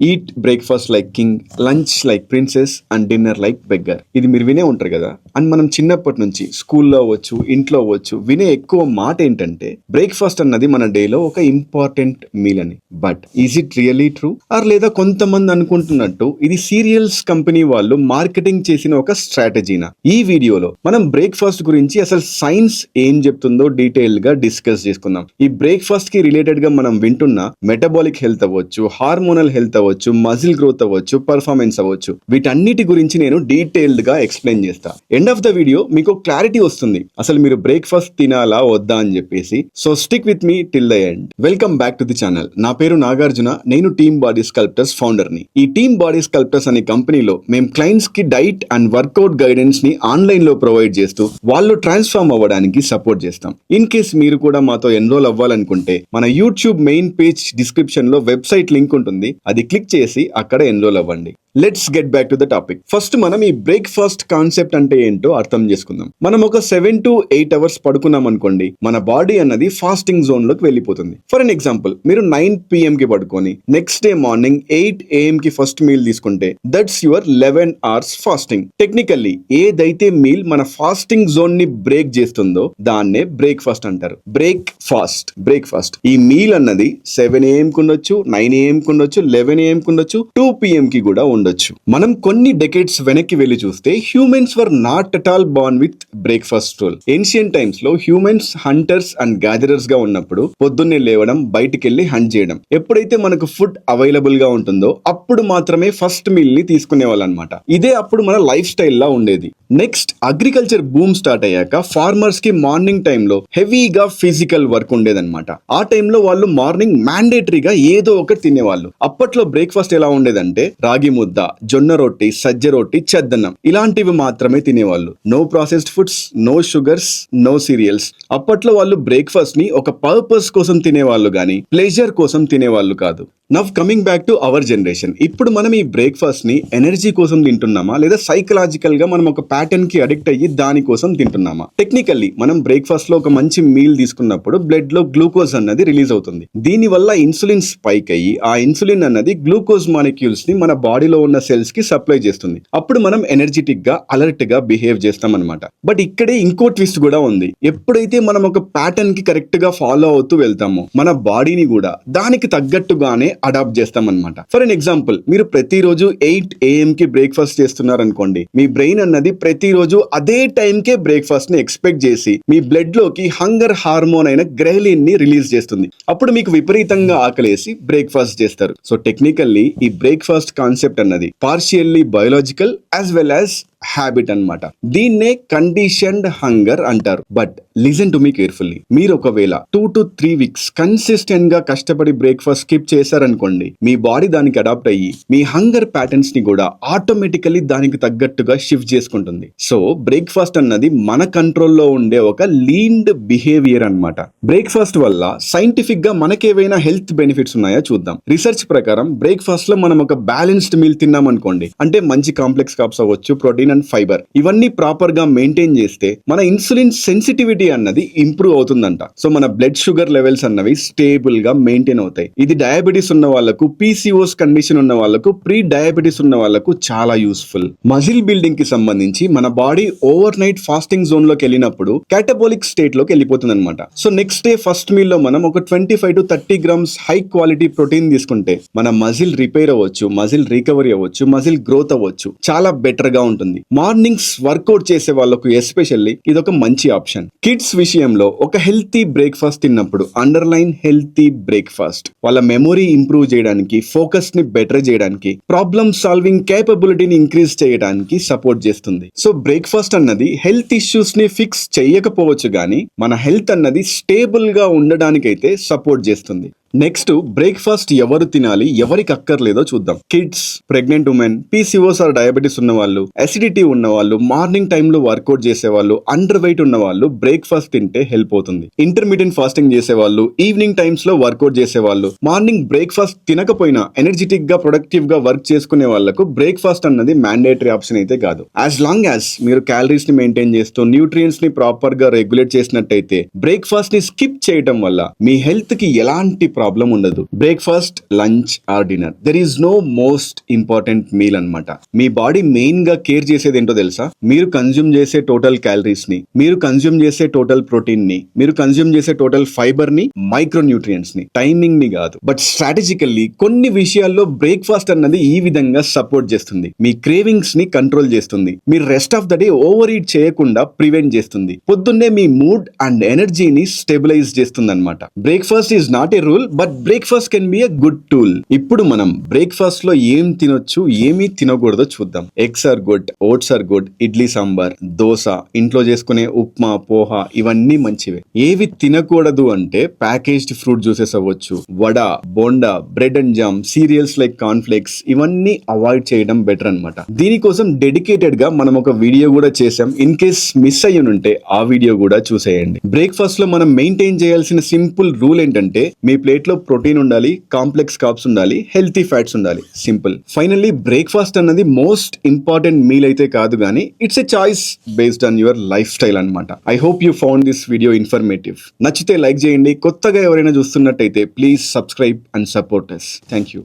Eat breakfast like king, lunch like princess and dinner like beggar. ఇది మీరు వినే ఉంటారు కదా. అండ్ మనం చిన్నప్పటి నుంచి స్కూల్లో అవ్వచ్చు, ఇంట్లో అవ్వచ్చు, వినే ఎక్కువ మాట ఏంటంటే బ్రేక్ఫాస్ట్ అన్నది మన డేలో ఒక ఇంపార్టెంట్ మీల్ అని. But is it really true? Or లేదా కొంతమంది అనుకుంటున్నట్టు ఇది సీరియల్స్ కంపెనీ వాళ్ళు మార్కెటింగ్ చేసిన ఒక స్ట్రాటజీనా? ఈ వీడియోలో మనం బ్రేక్ఫాస్ట్ గురించి అసలు సైన్స్ ఏం చెప్తుందో డీటెయిల్ గా డిస్కస్ చేసుకుందాం. ఈ బ్రేక్ఫాస్ట్ కి రిలేటెడ్ గా మనం వింటున్న మెటబాలిక్ హెల్త్ అవ్వచ్చు, హార్మోనల్ హెల్త్ అవ్వచ్చు, మజిల్ గ్రోత్ అవ్వచ్చు, పర్ఫార్మెన్స్ అవ్వచ్చు, వీటన్నిటి గురించి నేను డీటెయిల్డ్ గా ఎక్స్ప్లెయిన్ చేస్తా. ఎండ్ ఆఫ్ ద వీడియో మీకు క్లారిటీ వస్తుంది అసలు మీరు బ్రేక్ఫాస్ట్ తినాలా వద్దా అని చెప్పేసి. So stick with me till the end. Welcome back to the channel. నా పేరు నాగార్జున. నేను టీమ్ బాడీ స్కల్ప్టర్స్ ఫౌండర్ ని. ఈ టీమ్ బాడీ స్కల్ప్టర్స్ అనే కంపెనీలో మేము క్లయింట్స్ కి డైట్ అండ్ వర్కౌట్ గైడెన్స్ ని ఆన్లైన్ లో ప్రొవైడ్ చేస్తూ వాళ్ళు ట్రాన్స్ఫార్మ్ అవ్వడానికి సపోర్ట్ చేస్తాం. ఇన్ కేస్ మీరు కూడా మాతో ఎన్రోల్ అవ్వాలనుకుంటే మన యూట్యూబ్ మెయిన్ పేజ్ డిస్క్రిప్షన్ లో వెబ్సైట్ లింక్ ఉంటుంది, అది క్లిక్ చేసి అక్కడ ఎన్రోల్ అవ్వండి. Let's get back to the topic. First మనం ఈ బ్రేక్ఫాస్ట్ కాన్సెప్ట్ అంటే ఏంటో అర్థం చేసుకుందాం. మనం ఒక 7 to 8 hours పడుకున్నాం అనుకోండి, మన బాడీ అన్నది ఫాస్టింగ్ జోన్ లోకి వెళ్ళిపోతుంది. ఫర్ అన్ ఎగ్జాంపుల్, మీరు 9 PM కి పడుకొని నెక్స్ట్ డే మార్నింగ్ 8 AM కి ఫస్ట్ మీల్ తీసుకుంటే that's your 11 hours fasting. Technically ఏదైతే మీల్ మన ఫాస్టింగ్ జోన్ ని బ్రేక్ చేస్తుందో దాన్నే బ్రేక్ఫాస్ట్ అంటారు. బ్రేక్ఫాస్ట్ ఈ మీల్ అన్నది 7 AM కు ఉండొచ్చు, 9 AM కు ఉండొచ్చు, 11 AM కు ఉండొచ్చు, 2 PM కి కూడా ఉండొచ్చు. మనం కొన్ని డెకేడ్స్ వెనక్కి వెళ్ళి చూస్తే humans were not at all born with breakfast rule. Ancient times లో హ్యూమన్స్ హంటర్స్ అండ్ గ్యాదరర్స్ గా ఉన్నప్పుడు పొద్దున్నే లేవడం, బయటికి వెళ్ళి హంట్ చేయడం. ఎప్పుడైతే మనకు ఫుడ్ అవైలబుల్ గా ఉంటుందో అప్పుడు మాత్రమే ఫస్ట్ మీల్ ని తీసుకునే వాళ్ళు అనమాట. ఇదే అప్పుడు మన లైఫ్ స్టైల్ లా ఉండేది. నెక్స్ట్ అగ్రికల్చర్ బూమ్ స్టార్ట్ అయ్యాక ఫార్మర్స్ కి మార్నింగ్ టైంలో హెవీగా ఫిజికల్ వర్క్ ఉండేదన్నమాట. ఆ టైంలో వాళ్ళు మార్నింగ్ మ్యాండేటరీగా ఏదో ఒకటి తినేవాళ్ళు. అప్పట్లో బ్రేక్ఫాస్ట్ ఎలా ఉండేదంటే రాగి ముద్ద, జొన్న రొట్టి, సజ్జ రొట్టి, చెద్దన్నం ఇలాంటివి మాత్రమే తినేవాళ్ళు. No processed foods, no sugars, no cereals. అప్పట్లో వాళ్ళు బ్రేక్ఫాస్ట్ ని ఒక పర్పస్ కోసం తినేవాళ్ళు గానీ ప్లెజర్ కోసం తినేవాళ్ళు కాదు. Now coming back to our generation. ఇప్పుడు మనం ఈ బ్రేక్ఫాస్ట్ ని ఎనర్జీ కోసం తింటున్నామా లేదా సైకలాజికల్ గా మనం ఒక ప్యాటర్న్ కి అడిక్ట్ అయ్యి దానికోసం తింటున్నామా? టెక్నికల్లీ మనం బ్రేక్ఫాస్ట్ లో ఒక మంచి మీల్ తీసుకున్నప్పుడు బ్లడ్ లో గ్లూకోజ్ అన్నది రిలీజ్ అవుతుంది. దీని వల్ల ఇన్సులిన్ స్పైక్ అయ్యి ఆ ఇన్సులిన్ అన్నది గ్లూకోజ్ మాలిక్యూల్స్ ని మన బాడీలో ఉన్న సెల్స్ కి సప్లై చేస్తుంది. అప్పుడు మనం ఎనర్జెటిక్ గా, అలర్ట్ గా బిహేవ్ చేస్తాం అనమాట. బట్ ఇక్కడే ఇంకో ట్విస్ట్ కూడా ఉంది. ఎప్పుడైతే మనం ఒక ప్యాటర్న్ కి కరెక్ట్ గా ఫాలో అవుతూ వెళ్తామో మన బాడీని కూడా దానికి తగ్గట్టుగానే అడాప్ట్ చేస్తాం అనమాట. ఫర్ ఎన్ ఎగ్జాంపుల్, మీరు ప్రతిరోజు 8 AM కి బ్రేక్ఫాస్ట్ చేస్తున్నారనుకోండి, మీ బ్రెయిన్ అన్నది ప్రతిరోజు అదే టైంకే బ్రేక్ఫాస్ట్ ని ఎక్స్పెక్ట్ చేసి మీ బ్లడ్ లోకి హంగర్ హార్మోన్ అయిన గ్రెలిన్ ని రిలీజ్ చేస్తుంది. అప్పుడు మీకు విపరీతంగా ఆకలేసి బ్రేక్ఫాస్ట్ చేస్తారు. సో టెక్నికల్లీ ఈ బ్రేక్ఫాస్ట్ కాన్సెప్ట్ అన్నది partially biological as well as habit అన్నమాట. దీన్నే కండిషన్డ్ హంగర్ అంటారు. But listen to me carefully. మీరు ఒకవేళ 2 to 3 weeks కన్సిస్టెంట్ గా కష్టపడి బ్రేక్ఫాస్ట్ స్కిప్ చేశారనుకోండి, మీ బాడీ దానికి అడాప్ట్ అయ్యి మీ హంగర్ ప్యాటర్న్స్ ని కూడా ఆటోమేటికల్లీ దానికి తగ్గట్టుగా షిఫ్ట్ చేసుకుంటుంది. సో బ్రేక్ఫాస్ట్ అన్నది మన కంట్రోల్లో ఉండే ఒక లీన్డ్ బిహేవియర్ అన్నమాట. బ్రేక్ఫాస్ట్ వల్ల సైంటిఫిక్ గా మనకేవైనా హెల్త్ బెనిఫిట్స్ ఉన్నాయా చూద్దాం. రీసెర్చ్ ప్రకారం బ్రేక్ఫాస్ట్ లో మనం ఒక బ్యాలెన్స్డ్ మీల్ తిన్నాం అనుకోండి, అంటే మంచి కాంప్లెక్స్ కార్బ్స్ అవ్వచ్చు, ప్రోటీన్ అండ్ ఫైబర్ ఇవన్నీ ప్రాపర్ గా మెయింటైన్ చేస్తే మన ఇన్సులిన్ సెన్సిటివిటీ అన్నది ఇంప్రూవ్ అవుతుందంట. సో మన బ్లడ్ షుగర్ లెవెల్స్ అన్నవి స్టేబుల్ గా మెయింటైన్ అవుతాయి. ఇది డయాబెటీస్ ఉన్న వాళ్ళకు, PCOS కండిషన్ ఉన్న వాళ్ళకు, ప్రీ డయాబెటీస్ ఉన్న వాళ్ళకు చాలా యూస్ఫుల్. మజిల్ బిల్డింగ్ కి సంబంధించి మన body over night fasting zone లోకి వెళ్ళినప్పుడు క్యాటబోలిక్ స్టేట్ లోకి వెళ్ళిపోతుంది అనమాట. So next day first meal లో మనం ఒక 25 to 30 grams high quality protein తీసుకుంటే మన మజిల్ రిపేర్ అవ్వచ్చు, మజిల్ రికవరీ అవ్వచ్చు, మజిల్ గ్రోత్ అవ్వచ్చు, చాలా బెటర్ గా ఉంటుంది. మార్నింగ్స్ వర్కౌట్ చేసే వాళ్ళకు ఎస్పెషల్లీ ఇదొక మంచి ఆప్షన్. కిడ్స్ విషయంలో ఒక హెల్తీ బ్రేక్ఫాస్ట్ తిన్నప్పుడు, అండర్లైన్ హెల్తీ బ్రేక్ఫాస్ట్, వాళ్ళ మెమొరీ ఇంప్రూవ్ చేయడానికి, ఫోకస్ ని బెటర్ చేయడానికి, ప్రాబ్లమ్ సాల్వింగ్ కేపబిలిటీని ఇంక్రీజ్ చేయడానికి సపోర్ట్ చేస్తుంది. సో బ్రేక్ఫాస్ట్ అన్నది హెల్త్ ఇష్యూస్ ని ఫిక్స్ చేయకపోవచ్చు కానీ మన హెల్త్ అన్నది స్టేబుల్ గా ఉండడానికైతే సపోర్ట్ చేస్తుంది. నెక్స్ట్, బ్రేక్ఫాస్ట్ ఎవరు తినాలి, ఎవరికి అక్కర్లేదో చూద్దాం. Kids, pregnant women, PCOS are diabetes ఉన్న వాళ్ళు, అసిడిటీ ఉన్న వాళ్ళు, మార్నింగ్ టైంలో వర్కౌట్ చేసే వాళ్ళు, అండర్ వెయిట్ ఉన్న వాళ్ళు బ్రేక్ఫాస్ట్ తింటే హెల్ప్ అవుతుంది. ఇంటర్మీడియట్ ఫాస్టింగ్ చేసే వాళ్ళు, ఈవినింగ్ టైమ్స్ లో వర్కౌట్ చేసే వాళ్ళు, మార్నింగ్ బ్రేక్ఫాస్ట్ తినకపోయినా ఎనర్జెటిక్ గా ప్రొడక్టివ్ గా వర్క్ చేసుకునే వాళ్ళకు బ్రేక్ఫాస్ట్ అన్నది మ్యాండేటరీ ఆప్షన్ అయితే కాదు. యాజ్ లాంగ్ యాజ్ మీరు క్యాలరీస్ ని మెయింటైన్ చేస్తూ న్యూట్రియంట్స్ ని ప్రాపర్ గా రెగ్యులేట్ చేసినట్టయితే బ్రేక్ఫాస్ట్ ని స్కిప్ చేయడం వల్ల మీ హెల్త్ కి ఎలాంటి ప్రాబ్లం ఉండదు. Breakfast, lunch or dinner, there is no most important meal అన్నమాట. మీ బాడీ మెయిన్ గా కేర్ చేసేది ఏంటో తెలుసా? మీరు కన్జ్యూమ్ చేసే టోటల్ క్యాలరీస్ ని, మీరు కన్జ్యూమ్ చేసే టోటల్ ప్రోటీన్ ని, మీరు కన్జ్యూమ్ చేసే టోటల్ ఫైబర్ ని, మైక్రో న్యూట్రియంట్స్ ని, టైమింగ్ ని కాదు. బట్ స్ట్రాటజికల్లీ కొన్ని విషయాల్లో బ్రేక్ఫాస్ట్ అన్నది ఈ విధంగా సపోర్ట్ చేస్తుంది. మీ క్రేవింగ్స్ ని కంట్రోల్ చేస్తుంది. మీరు rest of the day over eat చేయకుండా ప్రివెంట్ చేస్తుంది. పొద్దున్నే మీ మూడ్ అండ్ ఎనర్జీని స్టెబిలైజ్ చేస్తుంది అనమాట. Breakfast is not a rule, but breakfast can be a good tool. ఇప్పుడు మనం బ్రేక్ఫాస్ట్ లో ఏం తినొచ్చు, ఏమీ తినకూడదో చూద్దాం. Eggs are good, oats are good, idli sambar, dosa, ఇంట్లో చేసుకునే ఉప్మా, పోహా ఇవన్నీ మంచివే. ఏవి తినకూడదు అంటే ప్యాకేజ్డ్ ఫ్రూట్ జ్యూసెస్ అవ్వచ్చు, vada, bonda, bread and jam, serials like cornflakes, ఇవన్నీ అవాయిడ్ చేయడం బెటర్ అన్నమాట. దీనికోసం డెడికేటెడ్ గా మనం ఒక వీడియో కూడా చేసాం. ఇన్ కేస్ మిస్ అయ్యి ఉంటే ఆ వీడియో కూడా చూసేయండి. బ్రేక్ఫాస్ట్ లో మనం మెయింటైన్ చేయాల్సిన సింపుల్ రూల్ ఏంటంటే మీ ప్లేట్ లో ప్రోటీన్ ఉండాలి, కాంప్లెక్స్ కార్బ్స్ ఉండాలి, హెల్తీ ఫ్యాట్స్ ఉండాలి. సింపుల్. ఫైనల్లీ బ్రేక్ఫాస్ట్ అన్నది మోస్ట్ ఇంపార్టెంట్ మీల్ అయితే కాదు కానీ it's a choice based on your life style అనమాట. I hope you found this video informative. నచ్చితే లైక్ చేయండి. కొత్తగా ఎవరైనా చూస్తున్నట్టయితే please subscribe and support us. Thank you.